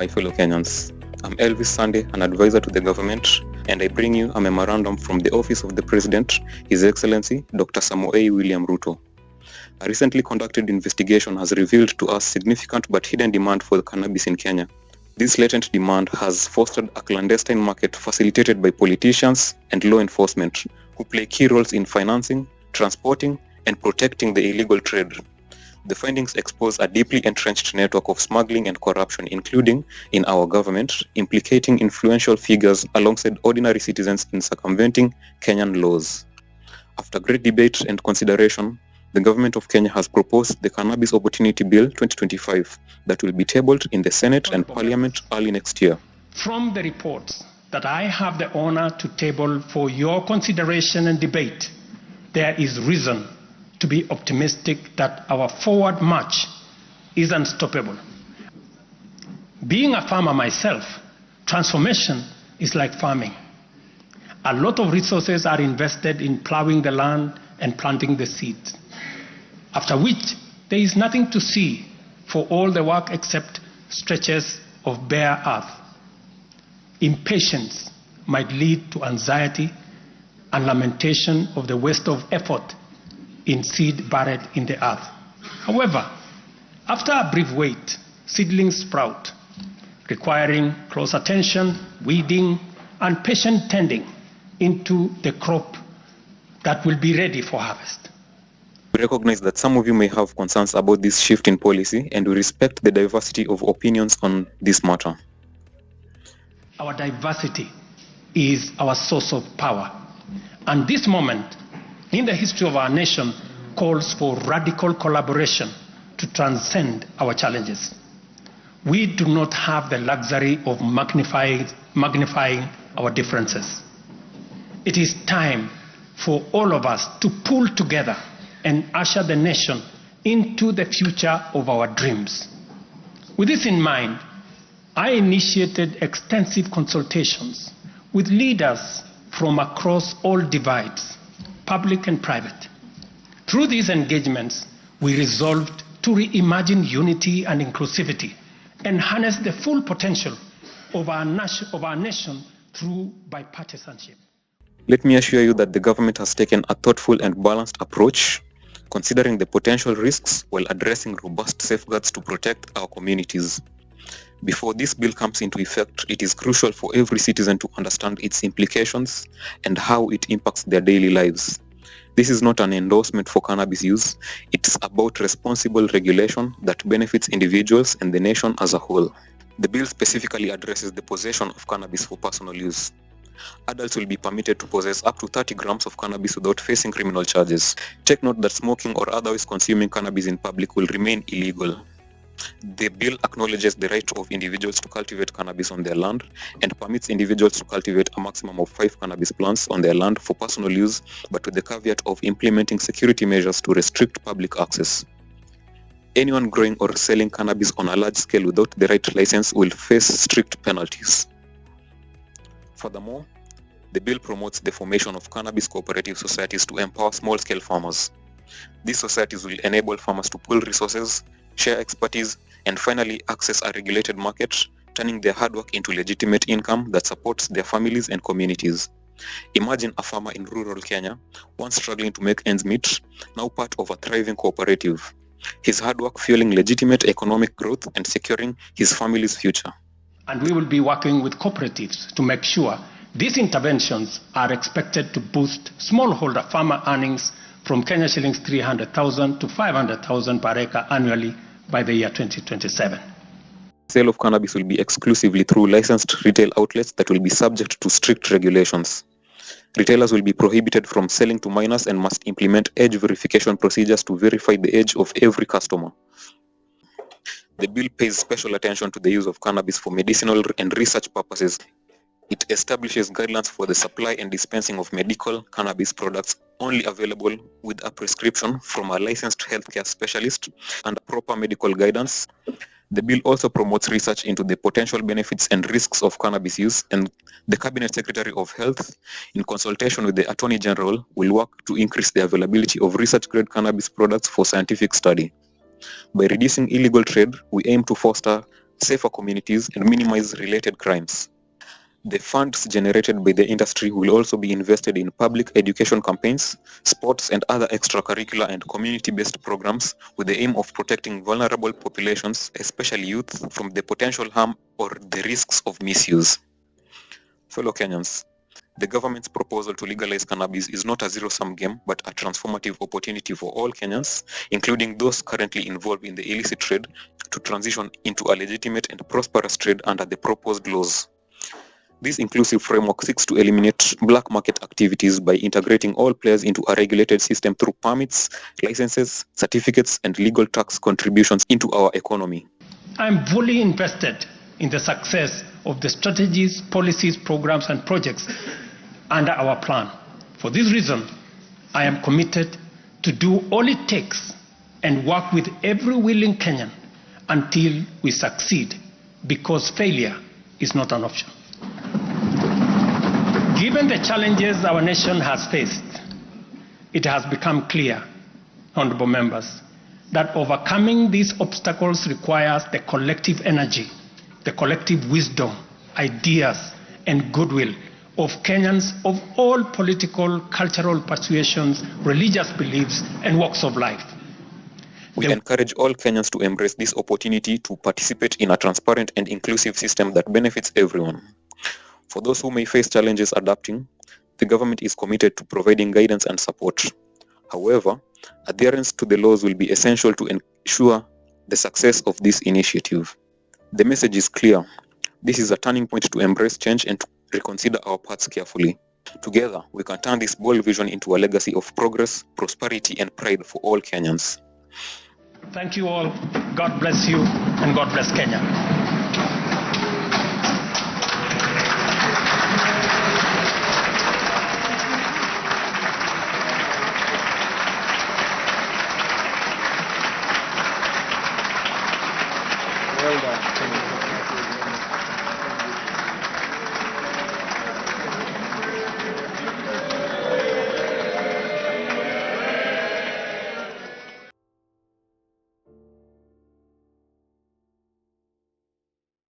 my fellow Kenyans. I'm Elvis Sunday, an advisor to the government, and I bring you a memorandum from the Office of the President, His Excellency Dr. Samoei William Ruto. A recently conducted investigation has revealed to us significant but hidden demand for cannabis in Kenya. This latent demand has fostered a clandestine market facilitated by politicians and law enforcement, who play key roles in financing, transporting, and protecting the illegal trade. The findings expose a deeply entrenched network of smuggling and corruption, including in our government, implicating influential figures alongside ordinary citizens in circumventing Kenyan laws. After great debate and consideration, the government of Kenya has proposed the Cannabis Opportunity Bill 2025 that will be tabled in the Senate and Parliament early next year. From the reports that I have the honor to table for your consideration and debate, there is reason to be optimistic that our forward march is unstoppable. Being a farmer myself, transformation is like farming. A lot of resources are invested in plowing the land and planting the seeds, after which there is nothing to see for all the work except stretches of bare earth. Impatience might lead to anxiety and lamentation of the waste of effort in seed buried in the earth. However, after a brief wait, seedlings sprout, requiring close attention, weeding, and patient tending into the crop that will be ready for harvest. We recognize that some of you may have concerns about this shift in policy, and we respect the diversity of opinions on this matter. Our diversity is our source of power, and this moment in the history of our nation calls for radical collaboration to transcend our challenges. We do not have the luxury of magnifying our differences. It is time for all of us to pull together and usher the nation into the future of our dreams. With this in mind, I initiated extensive consultations with leaders from across all divides, public and private. Through these engagements, we resolved to reimagine unity and inclusivity and harness the full potential of our nation through bipartisanship. Let me assure you that the government has taken a thoughtful and balanced approach, considering the potential risks while addressing robust safeguards to protect our communities. Before this bill comes into effect, it is crucial for every citizen to understand its implications and how it impacts their daily lives. This is not an endorsement for cannabis use. It's about responsible regulation that benefits individuals and the nation as a whole. The bill specifically addresses the possession of cannabis for personal use. Adults will be permitted to possess up to 30 grams of cannabis without facing criminal charges. Take note that smoking or otherwise consuming cannabis in public will remain illegal. The bill acknowledges the right of individuals to cultivate cannabis on their land and permits individuals to cultivate a maximum of 5 cannabis plants on their land for personal use, but with the caveat of implementing security measures to restrict public access. Anyone growing or selling cannabis on a large scale without the right license will face strict penalties. Furthermore, the bill promotes the formation of cannabis cooperative societies to empower small-scale farmers. These societies will enable farmers to pool resources, share expertise, and finally access a regulated market, turning their hard work into legitimate income that supports their families and communities. Imagine a farmer in rural Kenya, once struggling to make ends meet, now part of a thriving cooperative. His hard work fueling legitimate economic growth and securing his family's future. And we will be working with cooperatives to make sure these interventions are expected to boost smallholder farmer earnings from Kenya shillings 300,000 to 500,000 per acre annually by the year 2027. Sale of cannabis will be exclusively through licensed retail outlets that will be subject to strict regulations. Retailers will be prohibited from selling to minors and must implement age verification procedures to verify the age of every customer. The bill pays special attention to the use of cannabis for medicinal and research purposes. It establishes guidelines for the supply and dispensing of medical cannabis products only available with a prescription from a licensed healthcare specialist and proper medical guidance. The bill also promotes research into the potential benefits and risks of cannabis use, and the Cabinet Secretary of Health, in consultation with the Attorney General, will work to increase the availability of research-grade cannabis products for scientific study. By reducing illegal trade, we aim to foster safer communities, and minimize related crimes. The funds generated by the industry will also be invested in public education campaigns, sports, and other extracurricular and community-based programs with the aim of protecting vulnerable populations, especially youth, from the potential harm or the risks of misuse. Fellow Kenyans, the government's proposal to legalize cannabis is not a zero-sum game, but a transformative opportunity for all Kenyans, including those currently involved in the illicit trade, to transition into a legitimate and prosperous trade under the proposed laws. This inclusive framework seeks to eliminate black market activities by integrating all players into a regulated system through permits, licenses, certificates, and legal tax contributions into our economy. I'm fully invested in the success of the strategies, policies, programs, and projects under our plan. For this reason, I am committed to do all it takes and work with every willing Kenyan until we succeed, because failure is not an option. Given the challenges our nation has faced, it has become clear, honorable members, that overcoming these obstacles requires the collective energy, the collective wisdom, ideas, and goodwill of Kenyans of all political, cultural persuasions, religious beliefs, and walks of life. We encourage all Kenyans to embrace this opportunity to participate in a transparent and inclusive system that benefits everyone. For those who may face challenges adapting, the government is committed to providing guidance and support. However, adherence to the laws will be essential to ensure the success of this initiative. The message is clear. This is a turning point to embrace change and to reconsider our paths carefully. Together, we can turn this bold vision into a legacy of progress, prosperity, and pride for all Kenyans. Thank you all. God bless you, and God bless Kenya.